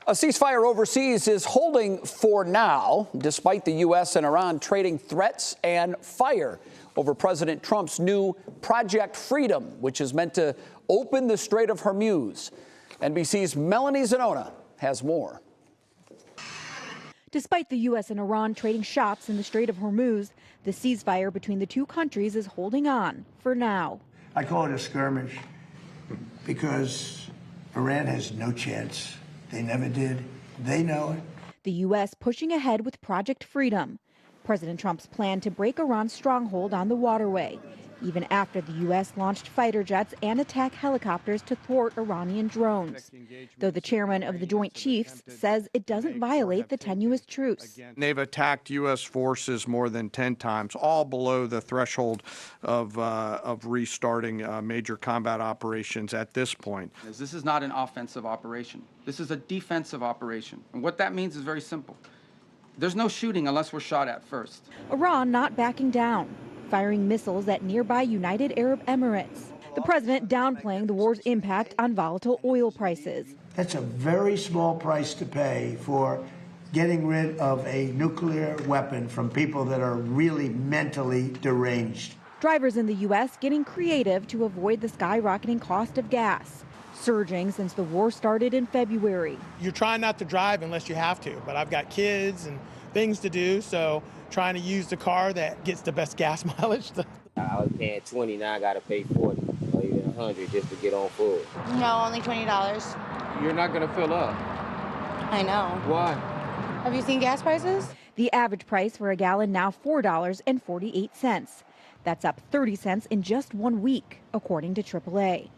A ceasefire overseas is holding for now, despite the U.S. and Iran trading threats and fire over President Trump's new Project Freedom, which is meant to open the Strait of Hormuz. NBC's Melanie Zanona has more. Despite the U.S. and Iran trading shots in the Strait of Hormuz, the ceasefire between the two countries is holding on for now. I call it a skirmish because Iran has no chance. They never did. They know it. The U.S. pushing ahead with Project Freedom, President Trump's plan to break Iran's stronghold on the waterway, even after the U.S. launched fighter jets and attack helicopters to thwart Iranian drones. Though the chairman of the Joint Chiefs says it doesn't violate the tenuous truce. They've attacked U.S. forces more than 10 times, all below the threshold of restarting major combat operations at this point. This is not an offensive operation. This is a defensive operation. And what that means is very simple. There's no shooting unless we're shot at first. Iran not backing down, firing missiles at nearby United Arab Emirates. The president downplaying the war's impact on volatile oil prices. That's a very small price to pay for getting rid of a nuclear weapon from people that are really mentally deranged. Drivers in the U.S. getting creative to avoid the skyrocketing cost of gas, surging since the war started in February. You're trying not to drive unless you have to, but I've got kids and things to do, so trying to use the car that gets the best gas mileage. I was paying $20, now I gotta pay $40 or even $100 just to get on full. No, only $20. You're not gonna fill up. I know. Why? Have you seen gas prices? The average price for a gallon now $4.48. That's up 30 cents in just 1 week, according to AAA.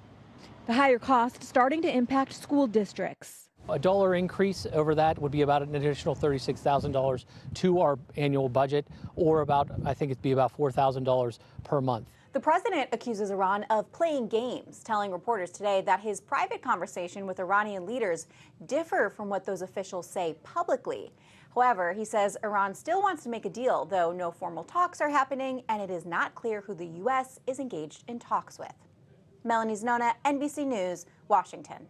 The higher cost starting to impact school districts. A dollar increase over that would be about an additional $36,000 to our annual budget, or about, I think it'd be about $4,000 per month. The president accuses Iran of playing games, telling reporters today that his private conversation with Iranian leaders differ from what those officials say publicly. However, he says Iran still wants to make a deal, though no formal talks are happening, and it is not clear who the U.S. is engaged in talks with. Melanie Zanona, NBC News, Washington.